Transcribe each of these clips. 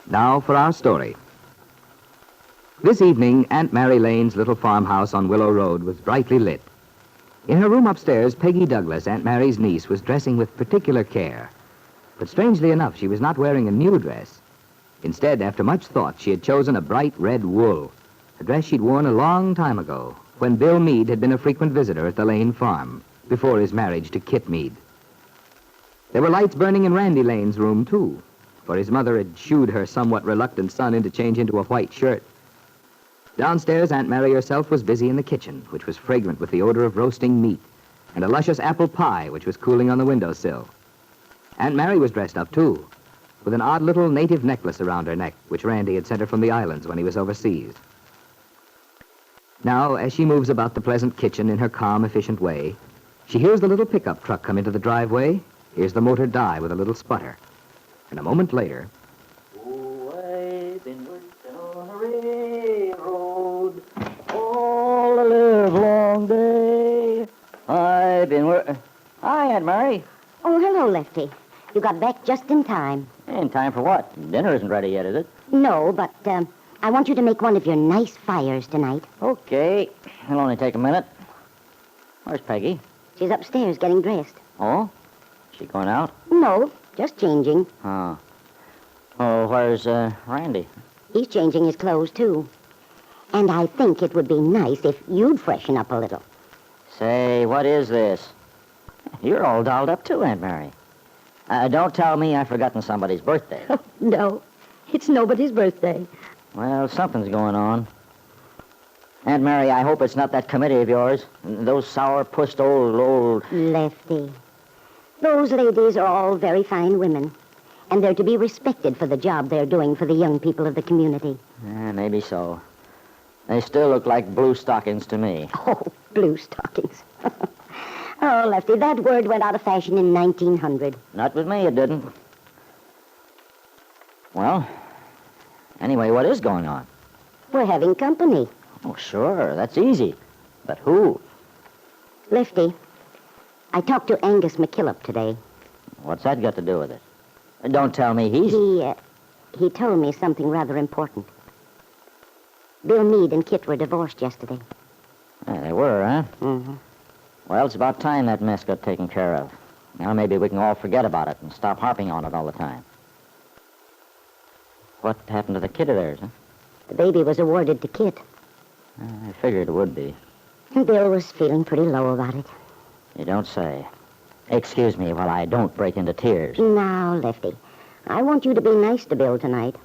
Now for our story. This evening, Aunt Mary Lane's little farmhouse on Willow Road was brightly lit. In her room upstairs, Peggy Douglas, Aunt Mary's niece, was dressing with particular care. But strangely enough, she was not wearing a new dress. Instead, after much thought, she had chosen a bright red wool, a dress she'd worn a long time ago, when Bill Meade had been a frequent visitor at the Lane farm, before his marriage to Kit Meade. There were lights burning in Randy Lane's room, too, for his mother had shooed her somewhat reluctant son into change into a white shirt. Downstairs, Aunt Mary herself was busy in the kitchen, which was fragrant with the odor of roasting meat, and a luscious apple pie, which was cooling on the windowsill. Aunt Mary was dressed up, too, with an odd little native necklace around her neck, which Randy had sent her from the islands when he was overseas. Now, as she moves about the pleasant kitchen in her calm, efficient way, she hears the little pickup truck come into the driveway, hears the motor die with a little sputter. And a moment later... Oh, I've been working on a railroad all the livelong day. I've been working... Hi, Aunt Mary. Oh, hello, Lefty. You got back just in time. In time for what? Dinner isn't ready yet, is it? No, but I want you to make one of your nice fires tonight. Okay. It'll only take a minute. Where's Peggy? She's upstairs getting dressed. Oh? She going out? No, just changing. Oh. Oh, where's Randy? He's changing his clothes, too. And I think it would be nice if you'd freshen up a little. Say, what is this? You're all dolled up, too, Aunt Mary. Don't tell me I've forgotten somebody's birthday. No, it's nobody's birthday. Well, something's going on. Aunt Mary, I hope it's not that committee of yours. Those sour-pussed old... Lefty, those ladies are all very fine women, and they're to be respected for the job they're doing for the young people of the community. Maybe so. They still look like blue stockings to me. Oh, blue stockings. Oh, Lefty, that word went out of fashion in 1900. Not with me, it didn't. Well, anyway, what is going on? We're having company. Oh, sure, that's easy. But who? Lefty, I talked to Angus McKillop today. What's that got to do with it? Don't tell me he's... He told me something rather important. Bill Meade and Kit were divorced yesterday. Yeah, they were, huh? Mm-hmm. Well, it's about time that mess got taken care of. Now maybe we can all forget about it and stop harping on it all the time. What happened to the kid of theirs, huh? The baby was awarded to Kit. I figured it would be. Bill was feeling pretty low about it. You don't say. Excuse me while I don't break into tears. Now, Lefty, I want you to be nice to Bill tonight.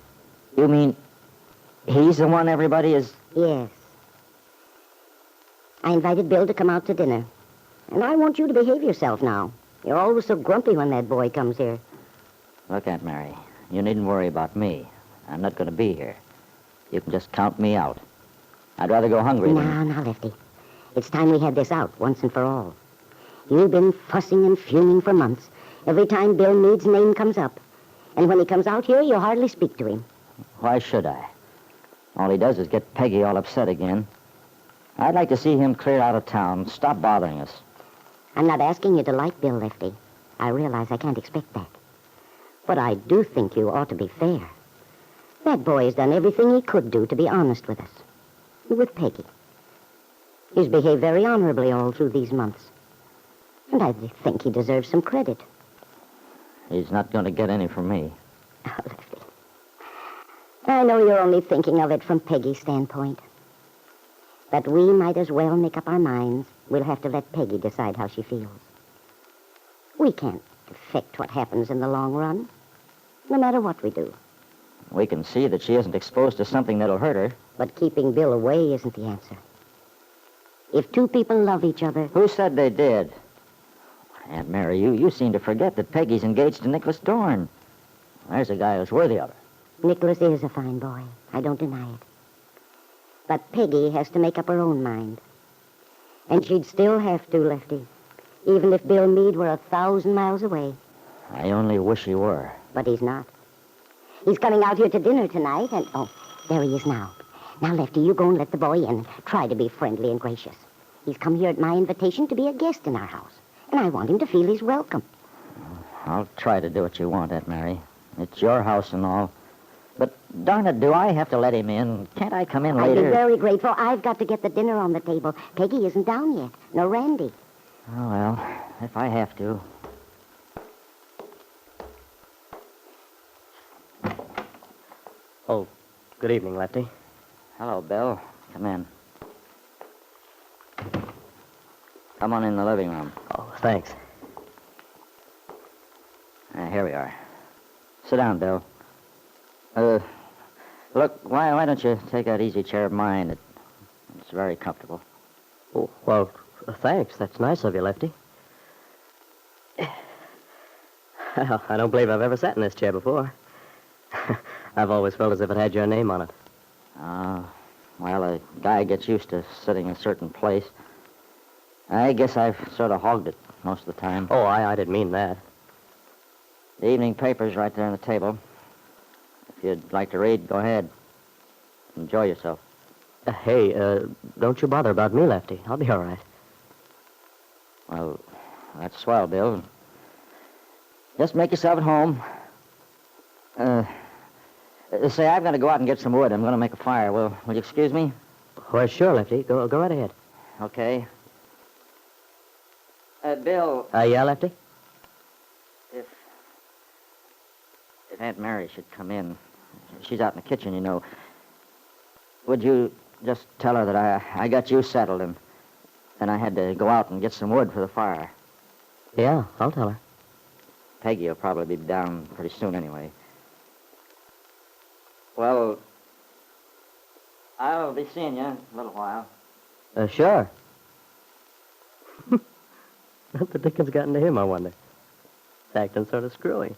You mean he's the one everybody is... Yes. I invited Bill to come out to dinner. And I want you to behave yourself now. You're always so grumpy when that boy comes here. Look, Aunt Mary, you needn't worry about me. I'm not going to be here. You can just count me out. I'd rather go hungry than... Now, Lefty. It's time we had this out once and for all. You've been fussing and fuming for months every time Bill Meade's name comes up. And when he comes out here, you hardly speak to him. Why should I? All he does is get Peggy all upset again. I'd like to see him clear out of town, stop bothering us. I'm not asking you to like Bill, Lefty. I realize I can't expect that. But I do think you ought to be fair. That boy has done everything he could do to be honest with us. With Peggy. He's behaved very honorably all through these months. And I think he deserves some credit. He's not going to get any from me. Oh, Lefty. I know you're only thinking of it from Peggy's standpoint. But we might as well make up our minds. We'll have to let Peggy decide how she feels. We can't affect what happens in the long run, no matter what we do. We can see that she isn't exposed to something that'll hurt her. But keeping Bill away isn't the answer. If two people love each other... Who said they did? Aunt Mary, you seem to forget that Peggy's engaged to Nicholas Dorn. There's a guy who's worthy of her. Nicholas is a fine boy. I don't deny it. But Peggy has to make up her own mind. And she'd still have to, Lefty, even if Bill Meade were 1,000 miles away. I only wish he were. But he's not. He's coming out here to dinner tonight, and... Oh, there he is now. Now, Lefty, you go and let the boy in and try to be friendly and gracious. He's come here at my invitation to be a guest in our house, and I want him to feel he's welcome. I'll try to do what you want, Aunt Mary. It's your house and all. But, darn it, do I have to let him in? Can't I come in I'd later? be very grateful. I've got to get the dinner on the table. Peggy isn't down yet. No Randy. Oh, well, if I have to. Oh, good evening, Lefty. Hello, Bill. Come in. Come on in the living room. Oh, thanks. Here we are. Sit down, Bill. Look, why don't you take that easy chair of mine? It's very comfortable. Oh, well, thanks. That's nice of you, Lefty. Well, I don't believe I've ever sat in this chair before. I've always felt as if it had your name on it. Well, a guy gets used to sitting in a certain place. I guess I've sort of hogged it most of the time. Oh, I didn't mean that. The evening paper's right there on the table. If you'd like to read, go ahead. Enjoy yourself. Hey, don't you bother about me, Lefty. I'll be all right. Well, that's swell, Bill. Just make yourself at home. Say, I've got to go out and get some wood. I'm going to make a fire. Will you excuse me? Well, sure, Lefty. Go right ahead. Okay. Bill, Yeah, Lefty? if Aunt Mary should come in, she's out in the kitchen, you know, would you just tell her that I got you settled and I had to go out and get some wood for the fire? Yeah, I'll tell her. Peggy will probably be down pretty soon anyway. Well, I'll be seeing you in a little while. Sure. What the dickens got into him, I wonder? It's acting sort of screwy.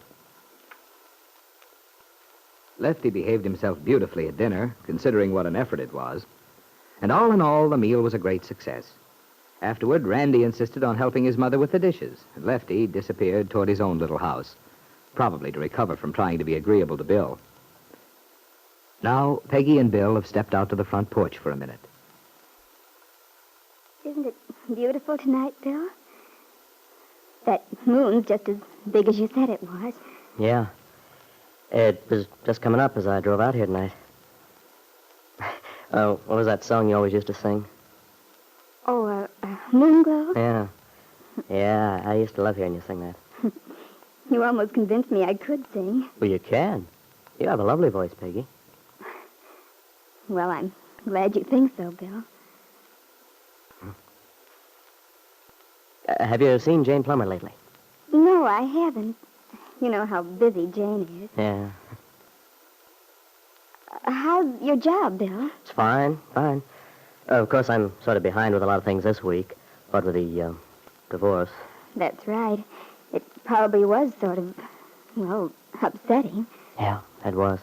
Lefty behaved himself beautifully at dinner, considering what an effort it was. And all in all, the meal was a great success. Afterward, Randy insisted on helping his mother with the dishes, and Lefty disappeared toward his own little house, probably to recover from trying to be agreeable to Bill. Now, Peggy and Bill have stepped out to the front porch for a minute. Isn't it beautiful tonight, Bill? That moon's just as big as you said it was. Yeah. It was just coming up as I drove out here tonight. Oh, what was that song you always used to sing? Oh, Moonglow? Yeah. Yeah, I used to love hearing you sing that. You almost convinced me I could sing. Well, you can. You have a lovely voice, Peggy. Well, I'm glad you think so, Bill. Have you seen Jane Plummer lately? No, I haven't. You know how busy Jane is. Yeah. How's your job, Bill? It's fine. Of course, I'm sort of behind with a lot of things this week. What with the divorce. That's right. It probably was sort of, well, upsetting. Yeah, it was.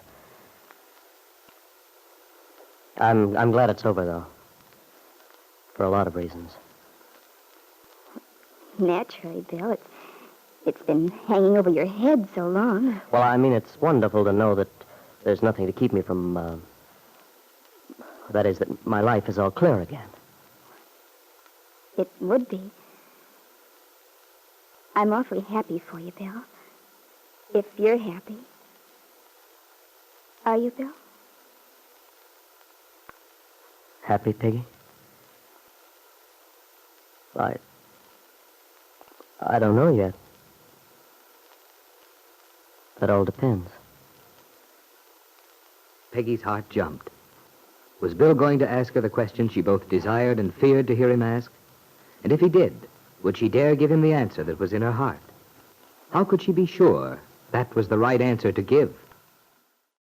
I'm glad it's over, though. For a lot of reasons. Naturally, Bill. It's been hanging over your head so long. Well, I mean, it's wonderful to know that there's nothing to keep me from, that is, that my life is all clear again. It would be. I'm awfully happy for you, Bill. If you're happy. Are you, Bill? Happy, Peggy? I don't know yet. That all depends. Peggy's heart jumped. Was Bill going to ask her the question she both desired and feared to hear him ask? And if he did, would she dare give him the answer that was in her heart? How could she be sure that was the right answer to give?